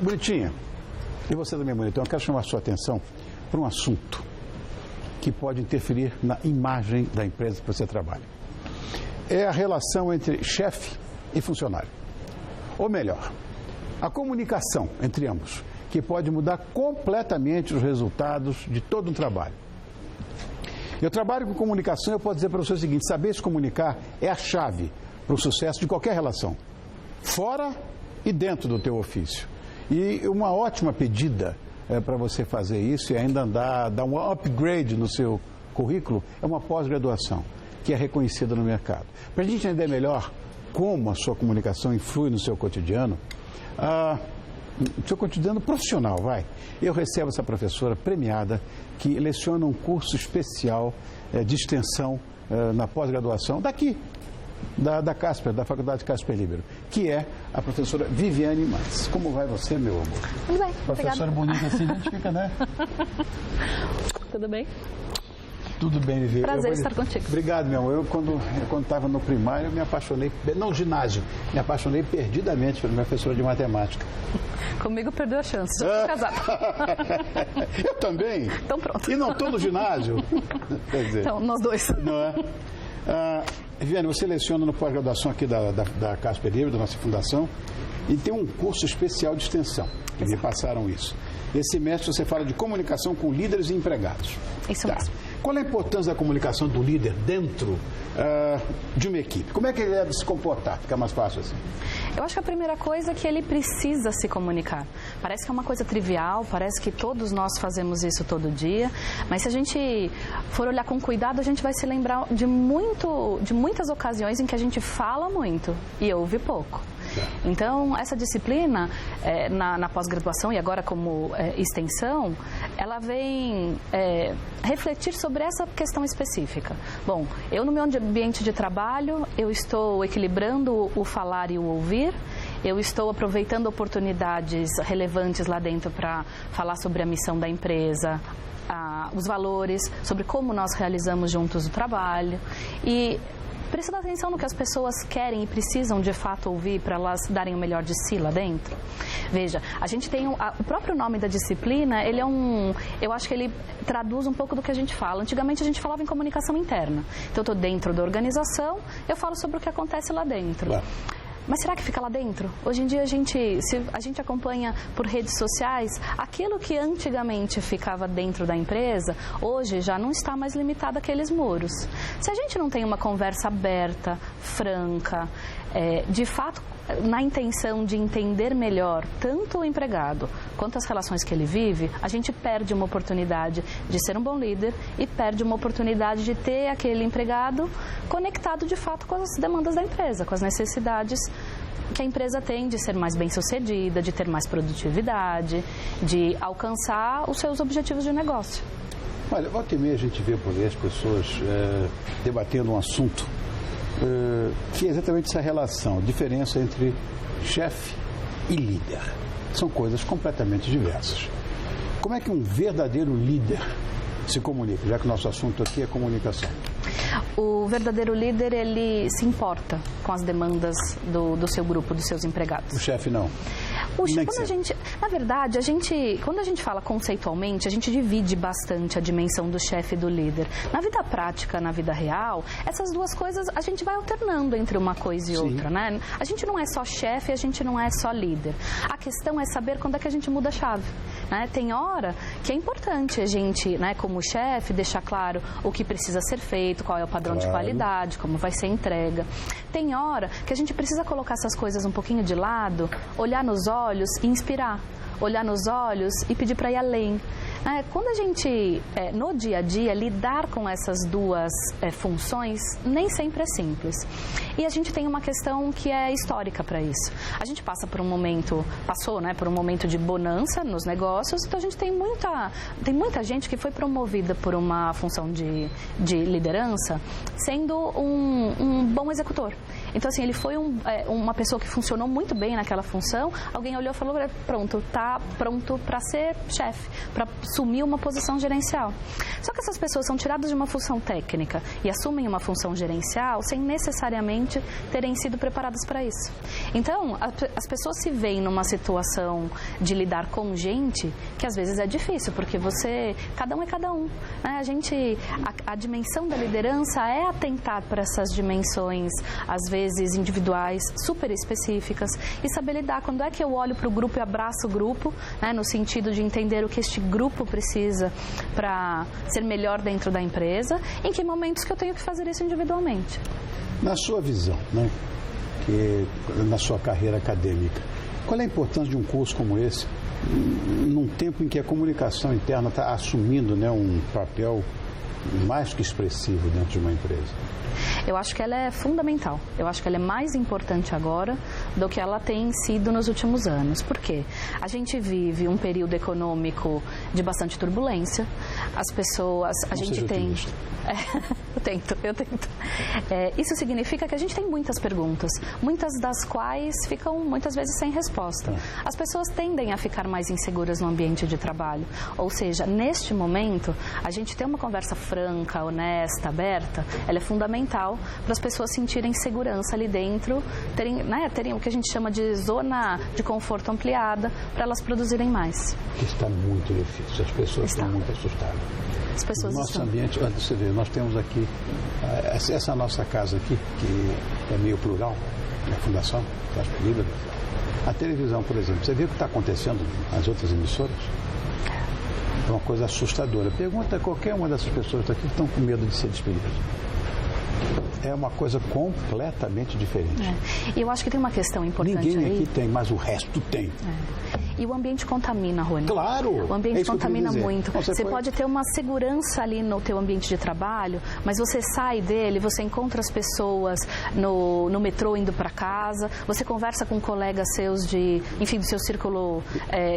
Bonitinha, e você também, bonitão, eu quero chamar a sua atenção para um assunto que pode interferir na imagem da empresa que você trabalha. É a relação entre chefe e funcionário. Ou melhor, a comunicação entre ambos, que pode mudar completamente os resultados de todo um trabalho. Eu trabalho com comunicação e eu posso dizer para você o seguinte: saber se comunicar é a chave para o sucesso de qualquer relação, fora e dentro do teu ofício. E uma ótima pedida para você fazer isso e ainda dar um upgrade no seu currículo é uma pós-graduação, que é reconhecida no mercado. Para a gente entender melhor como a sua comunicação influi no seu cotidiano, seu cotidiano profissional, eu recebo essa professora premiada que leciona um curso especial de extensão na pós-graduação daqui, da Casper, da Faculdade Casper Libero, que é a professora Viviane Mas. Como vai você, meu amor? Tudo bem, professora bonita se identifica, né? Tudo bem? Tudo bem, Viviane. Prazer estar contigo. Obrigado, meu amor. Eu, quando estava no primário, eu me apaixonei, não ginásio, me apaixonei perdidamente pela minha professora de matemática. Comigo perdeu a chance, já estou casada. Eu também. Então pronto. E não estou no ginásio. Quer dizer, então, nós dois. Não é? Viviane, você leciona no pós-graduação aqui da Casper Libero, da nossa fundação, e tem um curso especial de extensão, que me passaram isso. Esse semestre você fala de comunicação com líderes e empregados. Isso mesmo. Qual a importância da comunicação do líder dentro de uma equipe? Como é que ele deve se comportar? Fica mais fácil assim. Eu acho que a primeira coisa é que ele precisa se comunicar. Parece que é uma coisa trivial, parece que todos nós fazemos isso todo dia, mas se a gente for olhar com cuidado, a gente vai se lembrar de muitas ocasiões em que a gente fala muito e ouve pouco. Então, essa disciplina, na pós-graduação e agora como extensão, ela vem refletir sobre essa questão específica. Bom, eu no meu ambiente de trabalho, eu estou equilibrando o falar e o ouvir, eu estou aproveitando oportunidades relevantes lá dentro para falar sobre a missão da empresa, os valores, sobre como nós realizamos juntos o trabalho e prestando atenção no que as pessoas querem e precisam de fato ouvir para elas darem o melhor de si lá dentro. Veja, a gente tem o próprio nome da disciplina, ele eu acho que ele traduz um pouco do que a gente fala. Antigamente a gente falava em comunicação interna. Então eu estou dentro da organização, eu falo sobre o que acontece lá dentro. Claro. Mas será que fica lá dentro? Hoje em dia, se a gente acompanha por redes sociais, aquilo que antigamente ficava dentro da empresa, hoje já não está mais limitado àqueles muros. Se a gente não tem uma conversa aberta, franca, de fato, na intenção de entender melhor tanto o empregado quanto as relações que ele vive, a gente perde uma oportunidade de ser um bom líder e perde uma oportunidade de ter aquele empregado conectado de fato com as demandas da empresa, com as necessidades que a empresa tem de ser mais bem-sucedida, de ter mais produtividade, de alcançar os seus objetivos de negócio. Olha, volta e meia a gente vê por aí as pessoas debatendo um assunto que é exatamente essa relação, a diferença entre chefe e líder. São coisas completamente diversas. Como é que um verdadeiro líder se comunica, já que o nosso assunto aqui é comunicação? O verdadeiro líder, ele se importa com as demandas do seu grupo, dos seus empregados. O chefe não? Na verdade, quando a gente fala conceitualmente, a gente divide bastante a dimensão do chefe e do líder. Na vida prática, na vida real, essas duas coisas a gente vai alternando entre uma coisa e outra, né? A gente não é só chefe, a gente não é só líder. A questão é saber quando é que a gente muda a chave, né? Tem hora que é importante a gente, né, como chefe, deixar claro o que precisa ser feito, qual é o padrão de qualidade, como vai ser a entrega. Tem hora que a gente precisa colocar essas coisas um pouquinho de lado, olhar nos olhos e inspirar, olhar nos olhos e pedir para ir além. Quando a gente, no dia a dia, lidar com essas duas funções, nem sempre é simples. E a gente tem uma questão que é histórica para isso. A gente passou, né, por um momento de bonança nos negócios, então a gente tem muita gente que foi promovida por uma função de liderança sendo um bom executor. Então, assim, ele foi uma pessoa que funcionou muito bem naquela função, alguém olhou e falou, pronto, está pronto para ser chefe, para assumir uma posição gerencial. Só que essas pessoas são tiradas de uma função técnica e assumem uma função gerencial sem necessariamente terem sido preparadas para isso. Então, as pessoas se veem numa situação de lidar com gente que às vezes é difícil, porque cada um é cada um, né? A dimensão da liderança é atentar para essas dimensões, às vezes individuais, super específicas, e saber lidar. Quando é que eu olho para o grupo e abraço o grupo, né, no sentido de entender o que este grupo precisa para ser melhor dentro da empresa, em que momentos que eu tenho que fazer isso individualmente. Na sua visão, né, na sua carreira acadêmica, qual é a importância de um curso como esse, num tempo em que a comunicação interna está assumindo, né, um papel mais que expressivo dentro de uma empresa? Eu acho que ela é fundamental. Eu acho que ela é mais importante agora do que ela tem sido nos últimos anos. Por quê? A gente vive um período econômico de bastante turbulência. As pessoas... A gente tem... Eu tento. Isso significa que a gente tem muitas perguntas, muitas das quais ficam muitas vezes sem resposta. As pessoas tendem a ficar mais inseguras no ambiente de trabalho. Ou seja, neste momento, a gente ter uma conversa franca, honesta, aberta, ela é fundamental para as pessoas sentirem segurança ali dentro, terem o que a gente chama de zona de conforto ampliada, para elas produzirem mais. Está muito difícil, as pessoas estão muito assustadas. As pessoas nosso ambiente, olha, você vê, nós temos aqui, essa nossa casa aqui, que é meio plural, a Fundação Casper Libero. A televisão, por exemplo, você vê o que está acontecendo nas outras emissoras? É uma coisa assustadora. Pergunta a qualquer uma dessas pessoas aqui que estão com medo de ser despedidas. É uma coisa completamente diferente. E eu acho que tem uma questão importante. Ninguém aqui tem, mas o resto tem. E o ambiente contamina, Rony. Claro! O ambiente contamina muito. Você pode ter uma segurança ali no teu ambiente de trabalho, mas você sai dele, você encontra as pessoas no metrô indo para casa, você conversa com colegas seus do seu círculo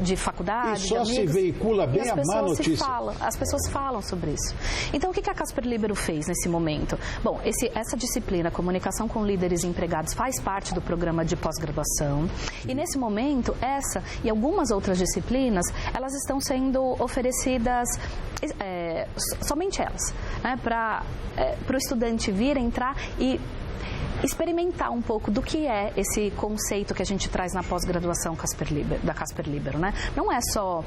de faculdade, e só se veicula bem a má notícia. As pessoas falam sobre isso. Então, o que a Casper Libero fez nesse momento? Bom, essa disciplina, Comunicação com Líderes e Empregados, faz parte do programa de pós-graduação. E nesse momento, essa e algumas outras disciplinas, elas estão sendo oferecidas, somente elas, né, para o estudante vir, entrar e experimentar um pouco do que é esse conceito que a gente traz na pós-graduação da Casper Libero, né? Não é só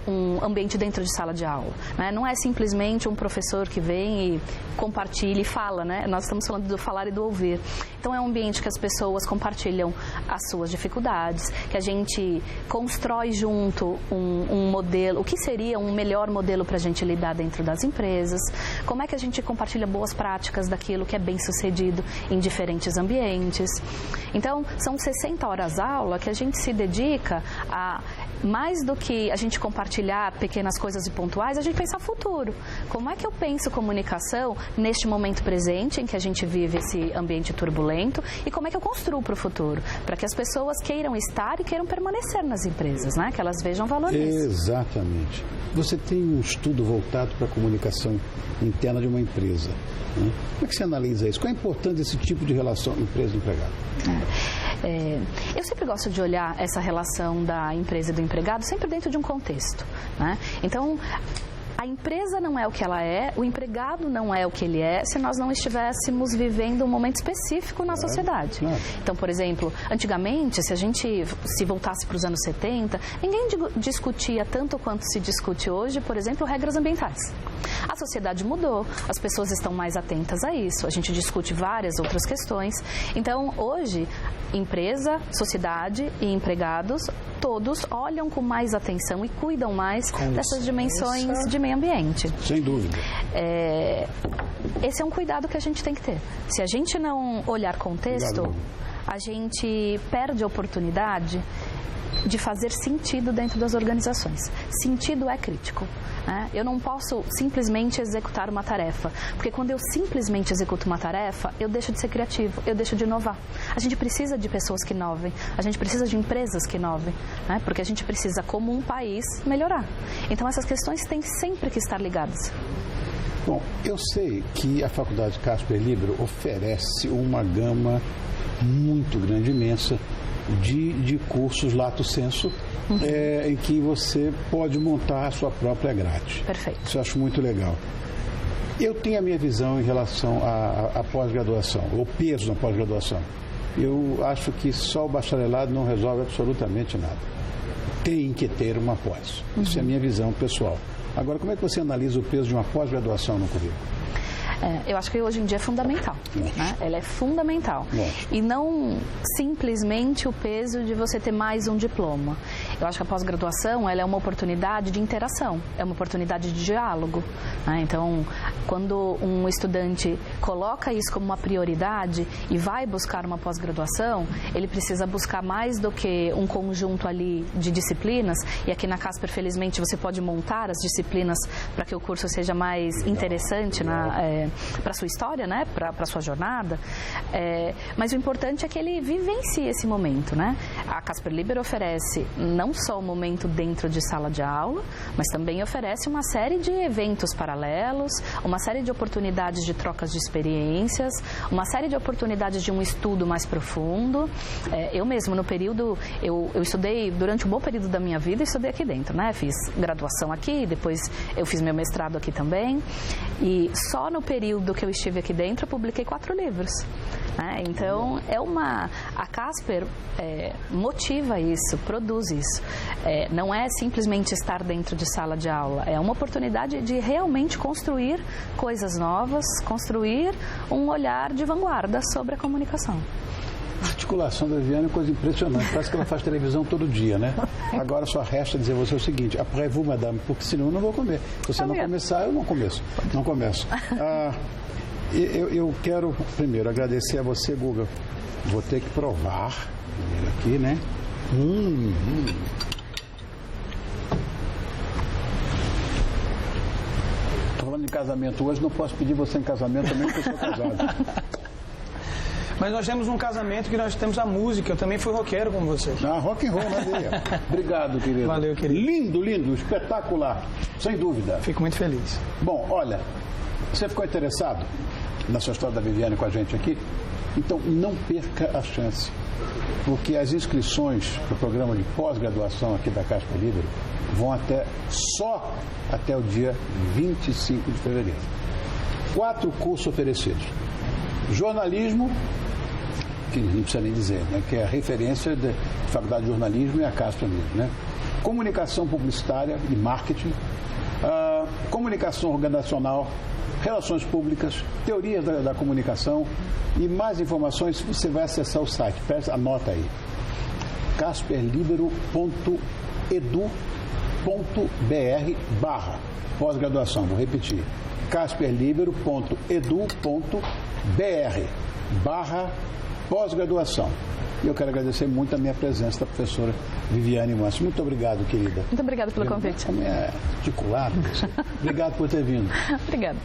um ambiente dentro de sala de aula, né? Não é simplesmente um professor que vem e compartilha e fala, né? Nós estamos falando do falar e do ouvir. Então é um ambiente que as pessoas compartilham as suas dificuldades, que a gente constrói junto um modelo, o que seria um melhor modelo para a gente lidar dentro das empresas, como é que a gente compartilha boas práticas daquilo que é bem sucedido em diferentes ambientes. Então, são 60 horas aula que a gente se dedica a, mais do que a gente compartilhar pequenas coisas e pontuais, a gente pensar futuro. Como é que eu penso comunicação neste momento presente, em que a gente vive esse ambiente turbulento, e como é que eu construo para o futuro? Para que as pessoas queiram estar e queiram permanecer nas empresas, né? Que elas vejam valor nisso. Exatamente. Você tem um estudo voltado para a comunicação interna de uma empresa, né? Como é que você analisa isso? Qual é a importância desse tipo de relação empresa-empregado? Eu sempre gosto de olhar essa relação da empresa e do empregado sempre dentro de um contexto, né? Então, a empresa não é o que ela é, o empregado não é o que ele é, se nós não estivéssemos vivendo um momento específico na sociedade. Então, por exemplo, antigamente, se voltasse para os anos 70, ninguém discutia tanto quanto se discute hoje, por exemplo, regras ambientais. A sociedade mudou, as pessoas estão mais atentas a isso, a gente discute várias outras questões. Então, hoje, empresa, sociedade e empregados, todos olham com mais atenção e cuidam mais dessas dimensões de meio ambiente. Sem dúvida. Esse é um cuidado que a gente tem que ter. Se a gente não olhar contexto, a gente perde a oportunidade de fazer sentido dentro das organizações. Sentido é crítico, né? Eu não posso simplesmente executar uma tarefa, porque quando eu simplesmente executo uma tarefa, eu deixo de ser criativo, eu deixo de inovar. A gente precisa de pessoas que inovem, a gente precisa de empresas que inovem, né? Porque a gente precisa, como um país, melhorar. Então essas questões têm sempre que estar ligadas. Bom, eu sei que a Faculdade Casper Libero oferece uma gama muito grande, imensa, de cursos lato sensu, em que você pode montar a sua própria grade. Perfeito. Isso eu acho muito legal. Eu tenho a minha visão em relação à pós-graduação, o peso na pós-graduação. Eu acho que só o bacharelado não resolve absolutamente nada. Tem que ter uma pós. Isso é a minha visão pessoal. Agora, como é que você analisa o peso de uma pós-graduação no currículo? Eu acho que hoje em dia é fundamental, né? Ela é fundamental. E não simplesmente o peso de você ter mais um diploma. Eu acho que a pós-graduação ela é uma oportunidade de interação, é uma oportunidade de diálogo, né? Então, quando um estudante coloca isso como uma prioridade e vai buscar uma pós-graduação, ele precisa buscar mais do que um conjunto ali de disciplinas. E aqui na Casper, felizmente, você pode montar as disciplinas para que o curso seja mais interessante para a sua história, né? Para a sua jornada. Mas o importante é que ele vivencie esse momento, né? A Casper Libero oferece não só o momento dentro de sala de aula, mas também oferece uma série de eventos paralelos, uma série de oportunidades de trocas de experiências, uma série de oportunidades de um estudo mais profundo. Eu mesmo, no período, eu estudei, durante um bom período da minha vida, estudei aqui dentro, né? Fiz graduação aqui, depois eu fiz meu mestrado aqui também. E só no período que eu estive aqui dentro, eu publiquei 4 livros. Né? Então, a Casper motiva isso, produz isso. Não é simplesmente estar dentro de sala de aula, é uma oportunidade de realmente construir coisas novas, construir um olhar de vanguarda sobre a comunicação. A articulação da Viviane é coisa impressionante. Parece que ela faz televisão todo dia, né? Agora só resta dizer a você o seguinte: après vous, madame, porque senão eu não vou comer. Se você não começar, eu não começo. Não começo. Eu quero primeiro agradecer a você, Guga. Vou ter que provar primeiro aqui, né? Tô falando de casamento hoje, não posso pedir você em casamento também, porque eu sou casado. Mas nós temos um casamento que nós temos a música. Eu também fui roqueiro como você. Rock and roll na veia. Obrigado, querido. Valeu, querido. Lindo, lindo, espetacular. Sem dúvida. Fico muito feliz. Bom, olha, você ficou interessado na sua história da Viviane com a gente aqui? Então não perca a chance. Porque as inscrições para o programa de pós-graduação aqui da Casper Libero vão só até o dia 25 de fevereiro. 4 cursos oferecidos. Jornalismo, que não precisa nem dizer, né? Que é a referência da Faculdade de Jornalismo e a Casper Libero, né? Comunicação publicitária e marketing, comunicação organizacional, relações públicas, teoria da comunicação e mais informações você vai acessar o site. Anota aí, casperlibero.edu.br/pós-graduação. Vou repetir, casperlibero.edu.br/pós-graduação. E eu quero agradecer muito a minha presença da professora Viviane Manso. Muito obrigado, querida. Muito obrigada pelo convite. Como é articulado. Obrigado por ter vindo. Obrigada.